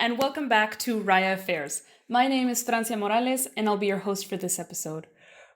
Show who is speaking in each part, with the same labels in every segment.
Speaker 1: and welcome back to RAIA Affairs. My name is Francia Morales, and I'll be your host for this episode.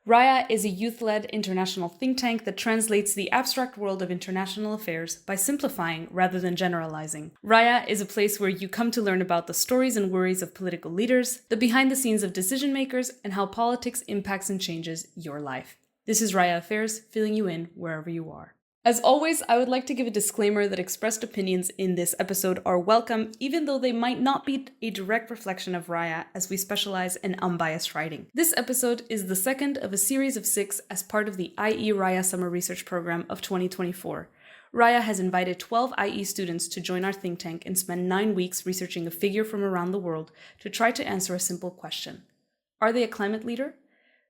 Speaker 1: RAIA is a youth-led international think tank that translates the abstract world of international affairs by simplifying rather than generalizing. RAIA is a place where you come to learn about the stories and worries of political leaders, the behind-the-scenes of decision-makers, and how politics impacts and changes your life. This is RAIA Affairs, filling you in wherever you are. As always, I would like to give a disclaimer that expressed opinions in this episode are welcome, even though they might not be a direct reflection of RAIA, as we specialize in unbiased writing. This episode is the second of a series of 6 as part of the IExRAIA Summer Research Program of 2024. RAIA has invited 12 IE students to join our think tank and spend 9 weeks researching a figure from around the world to try to answer a simple question. Are they a climate leader?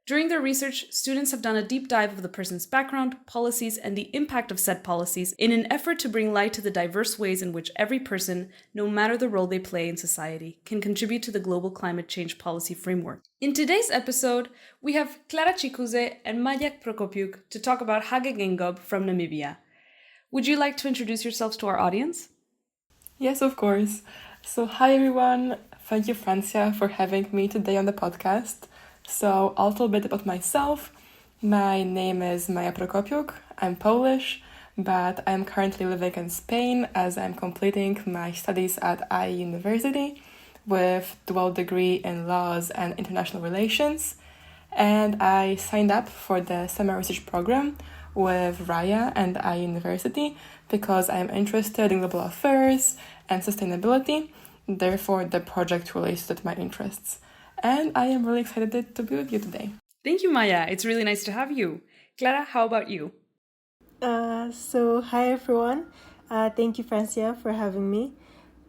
Speaker 1: During their research, students have done a deep dive of the person's background, policies, and the impact of said policies in an effort to bring light to the diverse ways in which every person, no matter the role they play in society, can contribute to the global climate change policy framework. In today's episode, we have Clara Chikuse and Maja Prokopiuk to talk about Hage Geingob from Namibia. Would you like to introduce yourselves to our audience?
Speaker 2: Yes, of course. So hi everyone. Thank you, Francia, for having me today on the podcast. So a little bit about myself. My name is Maja Prokopiuk. I'm Polish, but I'm currently living in Spain as I'm completing my studies at IE University with dual degree in laws and international relations. And I signed up for the summer research program with RAIA and IE University because I'm interested in global affairs and sustainability. Therefore, the project relates to my interests. And I am really excited to be with you today.
Speaker 1: Thank you, Maja. It's really nice to have you. Clara, how about you?
Speaker 3: Hi everyone. Thank you, Francia, for having me.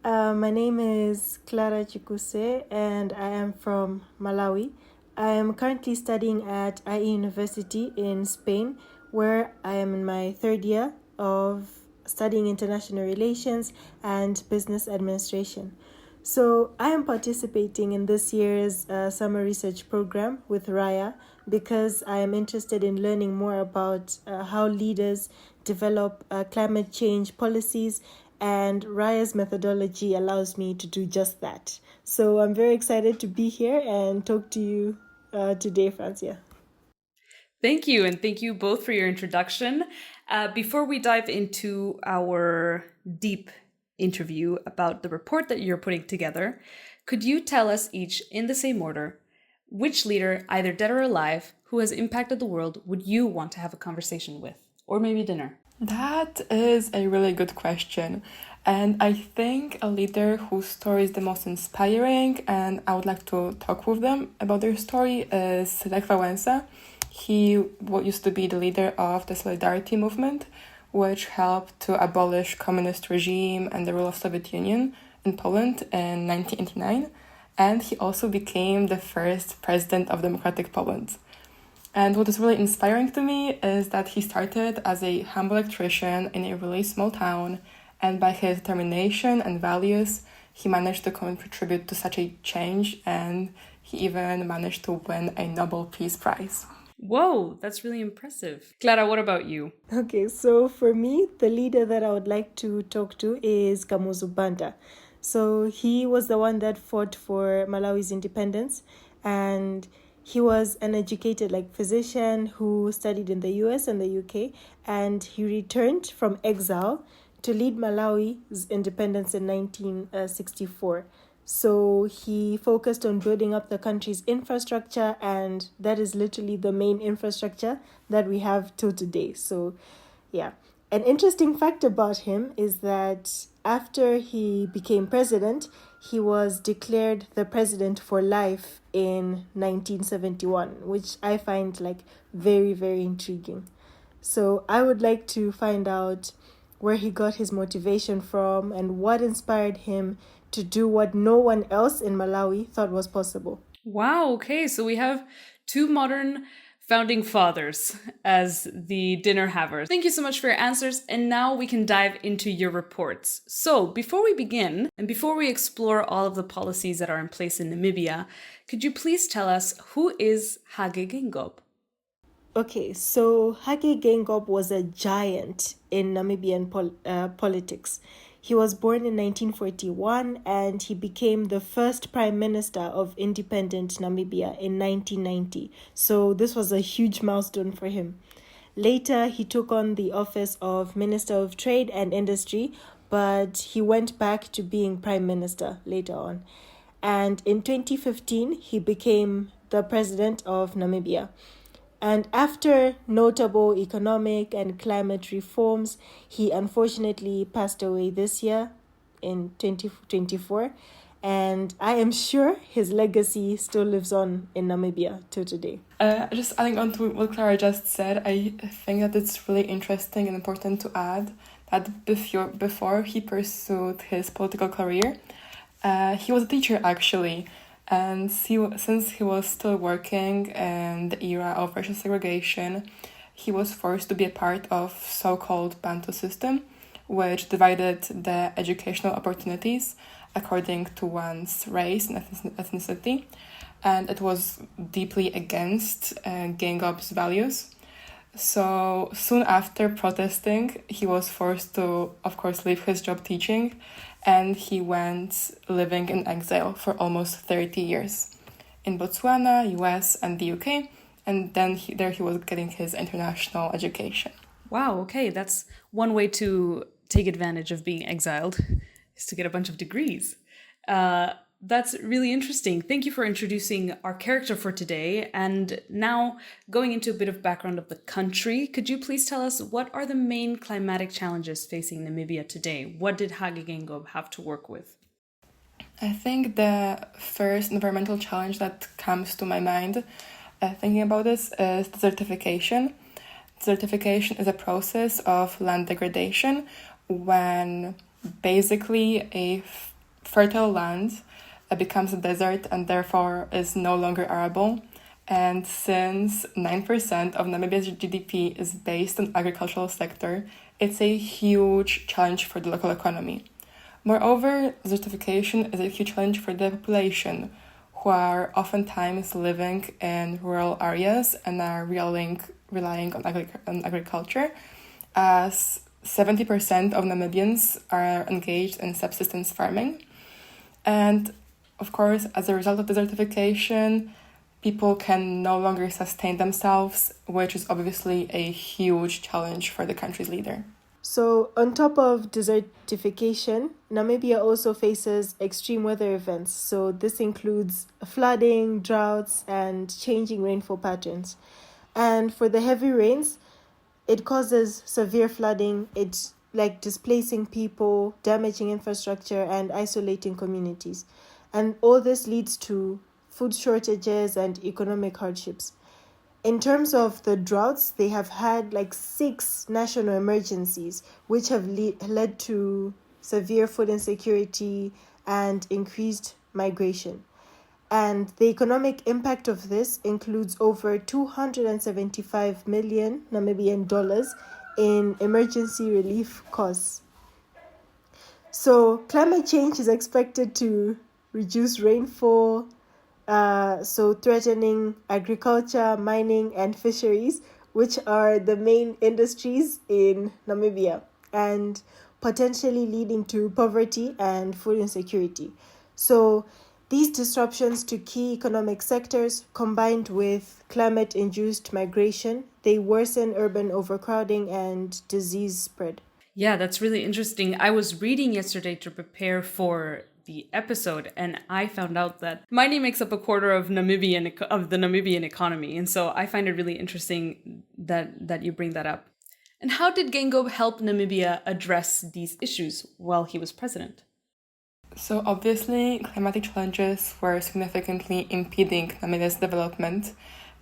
Speaker 3: My name is Clara Chikuse and I am from Malawi. I am currently studying at IE University in Spain, where I am in my 3rd year of studying international relations and business administration. So I am participating in this year's summer research program with RAIA because I am interested in learning more about how leaders develop climate change policies, and RAIA's methodology allows me to do just that. So I'm very excited to be here and talk to you today, Francia.
Speaker 1: Thank you, and thank you both for your introduction. Before we dive into our deep interview about the report that you're putting together, could you tell us each, in the same order, which leader, either dead or alive, who has impacted the world would you want to have a conversation with? Or maybe dinner?
Speaker 2: That is a really good question. And I think a leader whose story is the most inspiring and I would like to talk with them about their story is Lech Wałęsa. He used to be the leader of the Solidarity movement, which helped to abolish communist regime and the rule of Soviet Union in Poland in 1989. And he also became the first president of democratic Poland. And what is really inspiring to me is that he started as a humble electrician in a really small town, and by his determination and values, he managed to contribute to such a change, and he even managed to win a Nobel Peace Prize.
Speaker 1: Whoa, that's really impressive. Clara, what about you?
Speaker 3: Okay, so for me, the leader that I would like to talk to is Kamuzu Banda. So he was the one that fought for Malawi's independence, and he was an educated physician who studied in the US and the UK, and he returned from exile to lead Malawi's independence in 1964. So he focused on building up the country's infrastructure, and that is literally the main infrastructure that we have till today. So, yeah. An interesting fact about him is that after he became president, he was declared the president for life in 1971, which I find very, very intriguing. So I would like to find out where he got his motivation from and what inspired him to do what no one else in Malawi thought was possible.
Speaker 1: Wow, okay, so we have 2 modern founding fathers as the dinner havers. Thank you so much for your answers, and now we can dive into your reports. So before we begin, and before we explore all of the policies that are in place in Namibia, could you please tell us who is Hage Geingob?
Speaker 3: Okay, so Hage Geingob was a giant in Namibian politics. He was born in 1941 and he became the first prime minister of independent Namibia in 1990. So this was a huge milestone for him. Later, he took on the office of Minister of Trade and Industry, but he went back to being prime minister later on. And in 2015, he became the president of Namibia. And after notable economic and climate reforms, he unfortunately passed away this year in 2024. And I am sure his legacy still lives on in Namibia till today.
Speaker 2: Just adding on to what Clara just said, I think that it's really interesting and important to add that before he pursued his political career, he was a teacher actually. And since he was still working in the era of racial segregation, he was forced to be a part of so-called Bantu system, which divided the educational opportunities according to one's race and ethnicity. And it was deeply against Geingob's values. So soon after protesting, he was forced to, of course, leave his job teaching, and he went living in exile for almost 30 years in Botswana, US, and the UK, and then he was getting his international education.
Speaker 1: Wow, okay, that's one way to take advantage of being exiled, is to get a bunch of degrees. That's really interesting. Thank you for introducing our character for today. And now, going into a bit of background of the country, could you please tell us what are the main climatic challenges facing Namibia today? What did Hage Geingob have to work with?
Speaker 2: I think the first environmental challenge that comes to my mind thinking about this is desertification. Desertification is a process of land degradation when basically a fertile land becomes a desert and therefore is no longer arable. And since 9% of Namibia's GDP is based on agricultural sector, it's a huge challenge for the local economy. Moreover, desertification is a huge challenge for the population, who are oftentimes living in rural areas and are relying on agriculture, as 70% of Namibians are engaged in subsistence farming. And of course, as a result of desertification, people can no longer sustain themselves, which is obviously a huge challenge for the country's leader.
Speaker 3: So, on top of desertification, Namibia also faces extreme weather events. So, this includes flooding, droughts, and changing rainfall patterns. And for the heavy rains, it causes severe flooding. It's like displacing people, damaging infrastructure, and isolating communities. And all this leads to food shortages and economic hardships. In terms of the droughts, they have had 6 national emergencies, which have led to severe food insecurity and increased migration. And the economic impact of this includes over 275 million Namibian dollars in emergency relief costs. So climate change is expected to reduce rainfall, so threatening agriculture, mining, and fisheries, which are the main industries in Namibia, and potentially leading to poverty and food insecurity. So these disruptions to key economic sectors, combined with climate-induced migration, they worsen urban overcrowding and disease spread.
Speaker 1: Yeah, that's really interesting. I was reading yesterday to prepare for the episode, and I found out that mining makes up a quarter of the Namibian economy, and so I find it really interesting that you bring that up. And how did Geingob help Namibia address these issues while he was president?
Speaker 2: So obviously, climatic challenges were significantly impeding Namibia's development,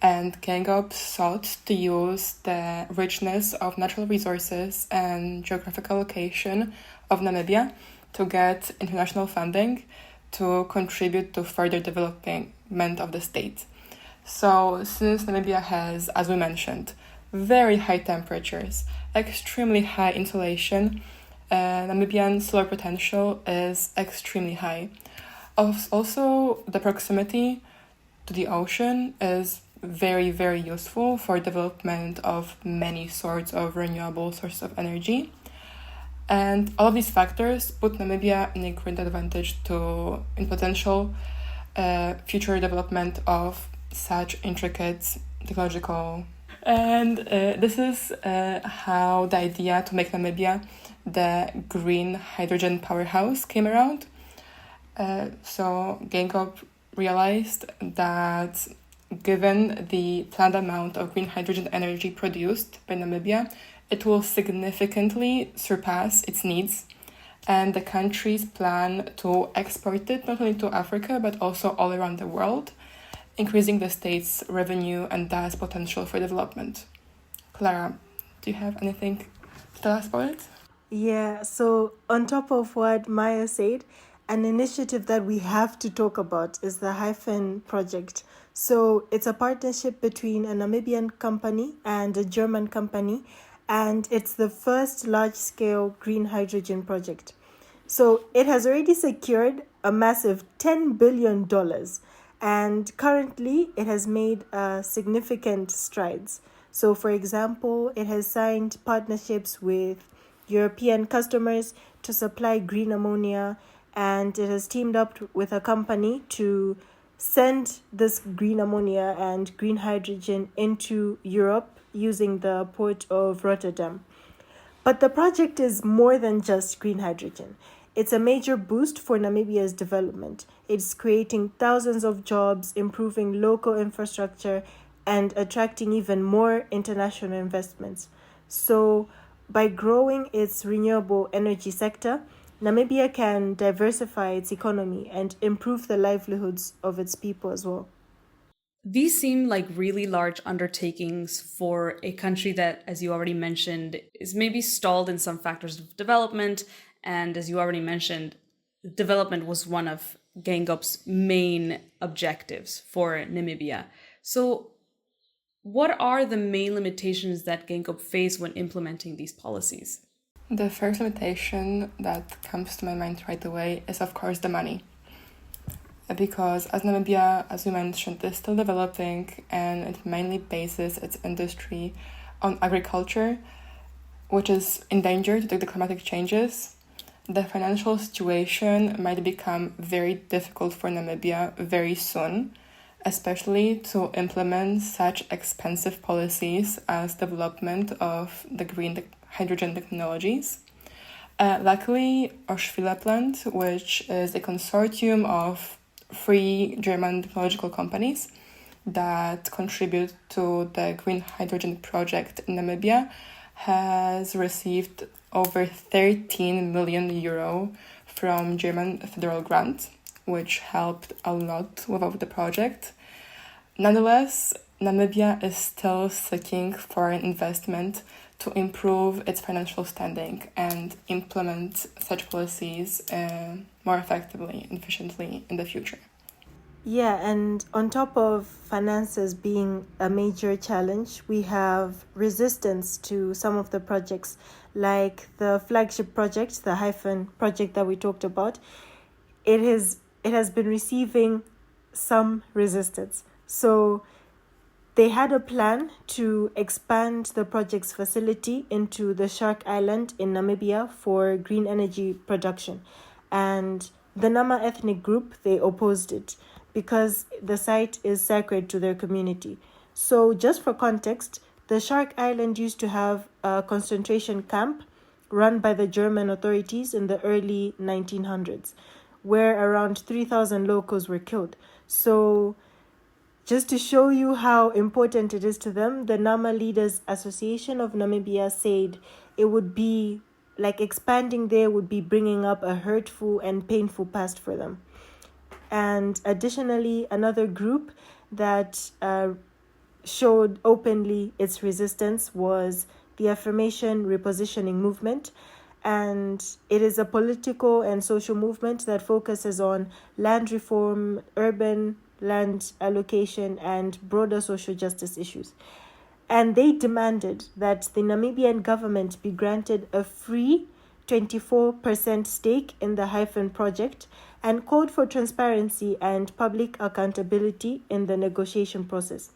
Speaker 2: and Geingob sought to use the richness of natural resources and geographical location of Namibia to get international funding to contribute to further development of the state. So since Namibia has, as we mentioned, very high temperatures, extremely high insolation, Namibian solar potential is extremely high. Also, the proximity to the ocean is very, very useful for development of many sorts of renewable sources of energy. And all of these factors put Namibia in a great advantage in potential future development of such intricate technological. And this is how the idea to make Namibia the green hydrogen powerhouse came around. So Geingob realized that given the planned amount of green hydrogen energy produced by Namibia, it will significantly surpass its needs, and the country's plan to export it not only to Africa but also all around the world, increasing the state's revenue and thus potential for development. Clara, do you have anything to tell us about it?
Speaker 3: Yeah, so on top of what Maja said, an initiative that we have to talk about is the Hyphen project. So it's a partnership between a Namibian company and a German company, and it's the first large-scale green hydrogen project. So it has already secured a massive $10 billion, and currently it has made significant strides. So, for example, it has signed partnerships with European customers to supply green ammonia, and it has teamed up with a company to send this green ammonia and green hydrogen into Europe using the port of Rotterdam. But the project is more than just green hydrogen. It's a major boost for Namibia's development. It's creating thousands of jobs, improving local infrastructure, and attracting even more international investments. So, by growing its renewable energy sector, Namibia can diversify its economy and improve the livelihoods of its people as well.
Speaker 1: These seem like really large undertakings for a country that, as you already mentioned, is maybe stalled in some factors of development. And as you already mentioned, development was one of Geingob's main objectives for Namibia. So what are the main limitations that Geingob faced when implementing these policies?
Speaker 2: The first limitation that comes to my mind right away is, of course, the money. Because as Namibia, as we mentioned, is still developing and it mainly bases its industry on agriculture, which is endangered due to the climatic changes, the financial situation might become very difficult for Namibia very soon, especially to implement such expensive policies as development of the green hydrogen technologies. Luckily, Oshvila plant, which is a consortium of 3 German technological companies that contribute to the green hydrogen project in Namibia, has received over 13 million euro from German federal grant, which helped a lot with the project. Nonetheless, Namibia is still seeking foreign investment to improve its financial standing and implement such policies more effectively and efficiently in the future.
Speaker 3: Yeah, and on top of finances being a major challenge, we have resistance to some of the projects, like the flagship project, the Hyphen project that we talked about. It has been receiving some resistance. So they had a plan to expand the project's facility into the Shark Island in Namibia for green energy production. And the Nama ethnic group, they opposed it because the site is sacred to their community. So just for context, the Shark Island used to have a concentration camp run by the German authorities in the early 1900s, where around 3,000 locals were killed. So just to show you how important it is to them, the Nama Leaders Association of Namibia said it would be like expanding there would be bringing up a hurtful and painful past for them. And additionally, another group that showed openly its resistance was the Affirmation Repositioning Movement. And it is a political and social movement that focuses on land reform, urban land allocation, and broader social justice issues. And they demanded that the Namibian government be granted a free 24% stake in the Hyphen project and called for transparency and public accountability in the negotiation process.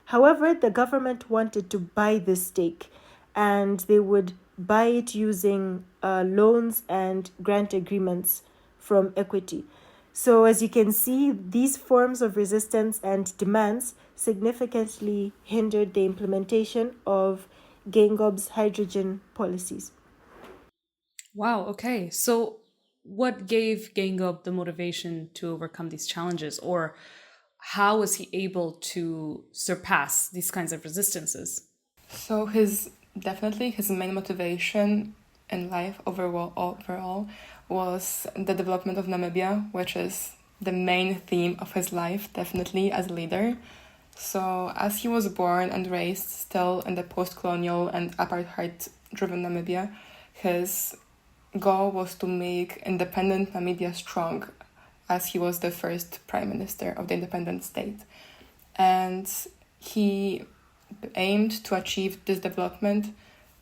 Speaker 3: However, the government wanted to buy this stake, and they would buy it using loans and grant agreements from equity. So as you can see, these forms of resistance and demands significantly hindered the implementation of Geingob's hydrogen policies.
Speaker 1: Wow, okay. So what gave Geingob the motivation to overcome these challenges, or how was he able to surpass these kinds of resistances?
Speaker 2: So his main motivation in life overall was the development of Namibia, which is the main theme of his life, definitely as a leader. So as he was born and raised still in the post-colonial and apartheid-driven Namibia, his goal was to make independent Namibia strong, as he was the first prime minister of the independent state. And he aimed to achieve this development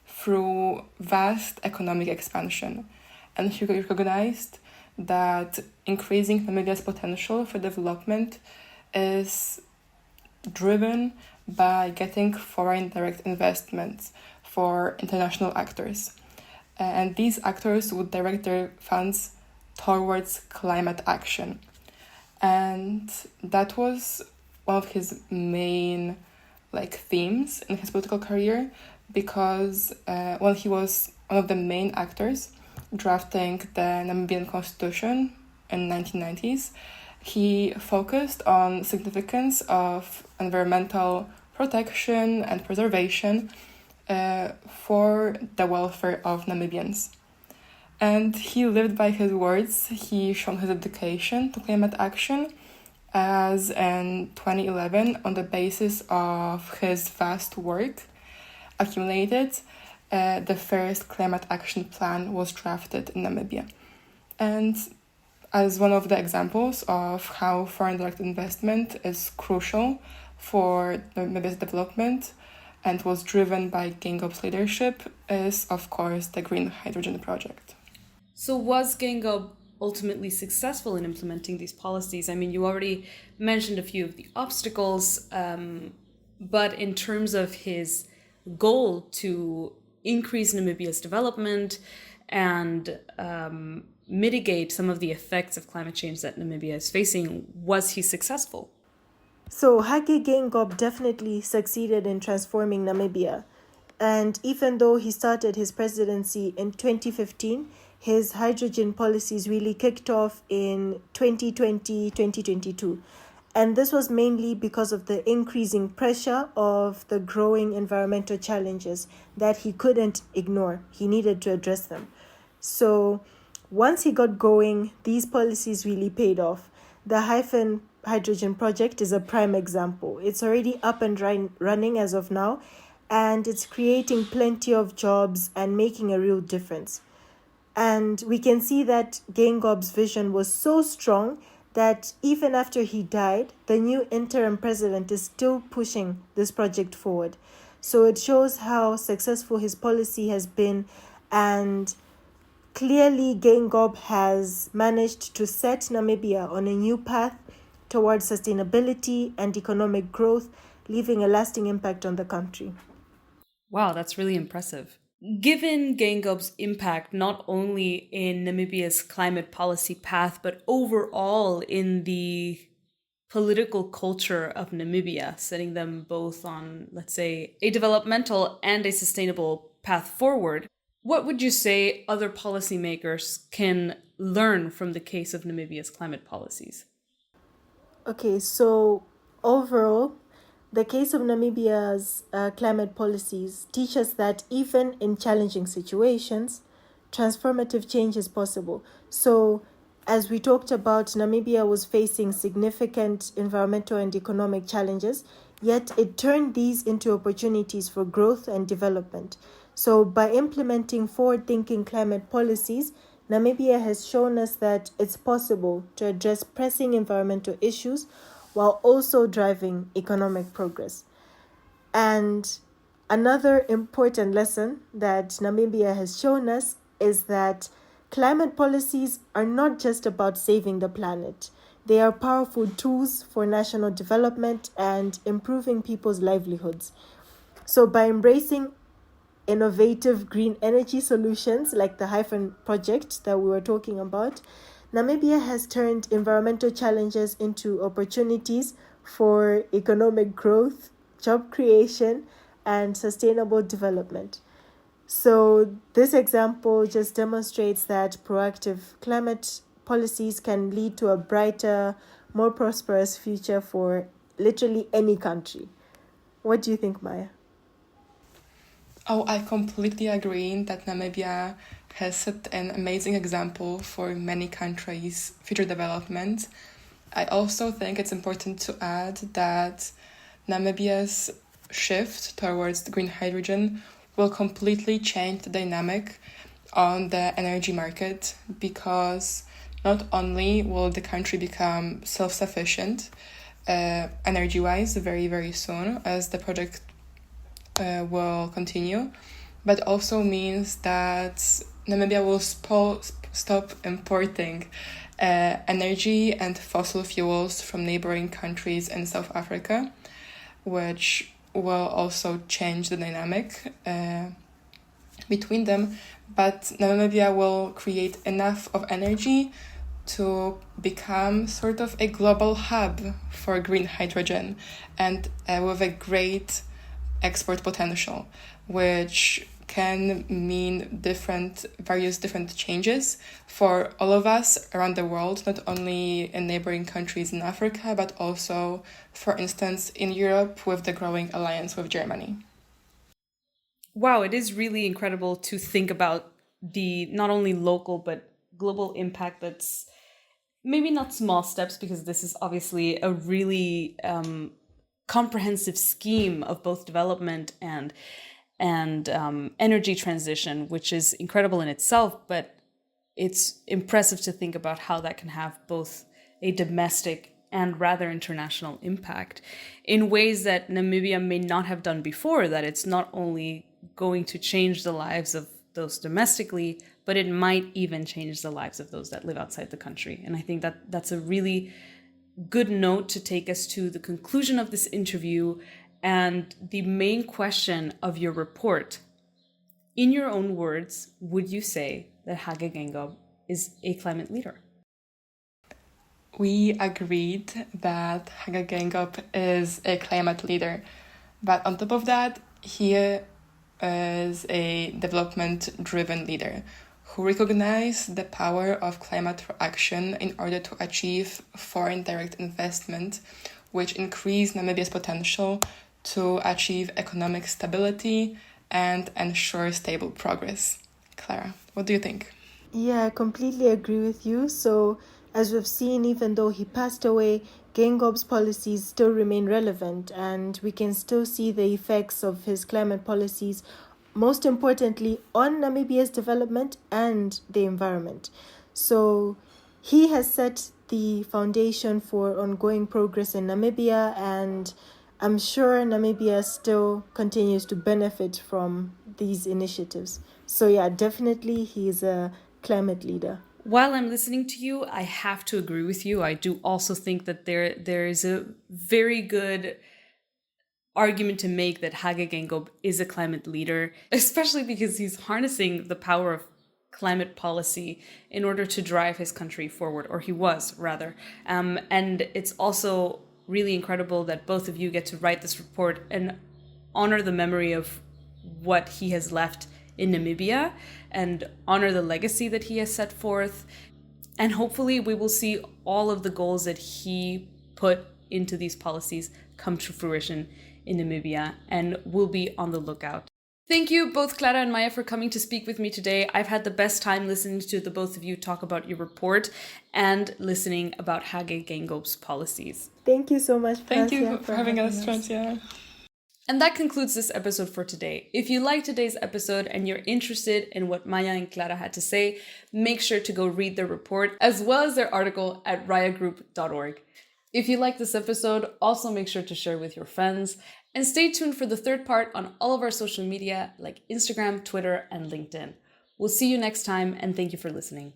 Speaker 2: through vast economic expansion. And he recognized that increasing Namibia's potential for development is driven by getting foreign direct investments for international actors. And these actors would direct their funds towards climate action. And that was one of his main themes in his political career, because when he was one of the main actors drafting the Namibian constitution in 1990s, he focused on significance of environmental protection and preservation for the welfare of Namibians. And he lived by his words. He showed his dedication to climate action, as in 2011, on the basis of his vast work accumulated, the first climate action plan was drafted in Namibia. And as one of the examples of how foreign direct investment is crucial for Namibia's development and was driven by Geingob's leadership is, of course, the Green Hydrogen project.
Speaker 1: So was Geingob ultimately successful in implementing these policies? I mean, you already mentioned a few of the obstacles, but in terms of his goal to increase Namibia's development and mitigate some of the effects of climate change that Namibia is facing, was he successful?
Speaker 3: So Hage Geingob definitely succeeded in transforming Namibia. And even though he started his presidency in 2015, his hydrogen policies really kicked off in 2020, 2022. And this was mainly because of the increasing pressure of the growing environmental challenges that he couldn't ignore. He needed to address them. So once he got going, these policies really paid off. The Hyphen Hydrogen project is a prime example. It's already up and running as of now, and it's creating plenty of jobs and making a real difference. And we can see that Geingob's vision was so strong that even after he died, the new interim president is still pushing this project forward. So it shows how successful his policy has been, and clearly Geingob has managed to set Namibia on a new path towards sustainability and economic growth, leaving a lasting impact on the country.
Speaker 1: Wow, that's really impressive. Given Geingob's impact not only in Namibia's climate policy path, but overall in the political culture of Namibia, setting them both on, let's say, a developmental and a sustainable path forward, what would you say other policymakers can learn from the case of Namibia's climate policies?
Speaker 3: Okay, so overall, the case of Namibia's climate policies teach us that even in challenging situations, transformative change is possible. So, as we talked about, Namibia was facing significant environmental and economic challenges, yet it turned these into opportunities for growth and development. So, by implementing forward-thinking climate policies, Namibia has shown us that it's possible to address pressing environmental issues while also driving economic progress. And another important lesson that Namibia has shown us is that climate policies are not just about saving the planet. They are powerful tools for national development and improving people's livelihoods. So by embracing innovative green energy solutions like the Hyphen project that we were talking about, Namibia has turned environmental challenges into opportunities for economic growth, job creation, and sustainable development. So this example just demonstrates that proactive climate policies can lead to a brighter, more prosperous future for literally any country. What do you think, Maya?
Speaker 2: Oh, I completely agree that Namibia has set an amazing example for many countries' future development. I also think it's important to add that Namibia's shift towards green hydrogen will completely change the dynamic on the energy market, because not only will the country become self-sufficient energy-wise very, very soon as the project will continue, but also means that Namibia will stop importing energy and fossil fuels from neighboring countries in South Africa, which will also change the dynamic between them. But Namibia will create enough of energy to become sort of a global hub for green hydrogen, and with a great export potential, which can mean various different changes for all of us around the world, not only in neighboring countries in Africa, but also, for instance, in Europe with the growing alliance with Germany.
Speaker 1: Wow, it is really incredible to think about the not only local but global impact that's maybe not small steps, because this is obviously a really comprehensive scheme of both development and energy transition, which is incredible in itself, but it's impressive to think about how that can have both a domestic and rather international impact in ways that Namibia may not have done before, that it's not only going to change the lives of those domestically, but it might even change the lives of those that live outside the country. And I think that that's a really good note to take us to the conclusion of this interview and the main question of your report. In your own words, would you say that Hage Geingob is a climate leader?
Speaker 2: We agreed that Hage Geingob is a climate leader, but on top of that, he is a development-driven leader who recognized the power of climate action in order to achieve foreign direct investment, which increased Namibia's potential to achieve economic stability and ensure stable progress. Clara, what do you think?
Speaker 3: Yeah, I completely agree with you. So, as we've seen, even though he passed away, Geingob's policies still remain relevant, and we can still see the effects of his climate policies, most importantly, on Namibia's development and the environment. So, he has set the foundation for ongoing progress in Namibia, and I'm sure Namibia still continues to benefit from these initiatives. So, yeah, definitely he's a climate leader.
Speaker 1: While I'm listening to you, I have to agree with you. I do also think that there is a very good argument to make that Hage Geingob is a climate leader, especially because he's harnessing the power of climate policy in order to drive his country forward, or he was, rather. And it's also really incredible that both of you get to write this report and honor the memory of what he has left in Namibia and honor the legacy that he has set forth. And hopefully we will see all of the goals that he put into these policies come to fruition in Namibia, and we'll be on the lookout. Thank you, both Clara and Maja, for coming to speak with me today. I've had the best time listening to the both of you talk about your report and listening about Hage Geingob's policies.
Speaker 3: Thank you so much,
Speaker 2: Thank you for having us, Francia.
Speaker 1: And that concludes this episode for today. If you liked today's episode and you're interested in what Maja and Clara had to say, make sure to go read their report as well as their article at raiagroup.org. If you like this episode, also make sure to share with your friends, and stay tuned for the third part on all of our social media like Instagram, Twitter, and LinkedIn. We'll see you next time, and thank you for listening.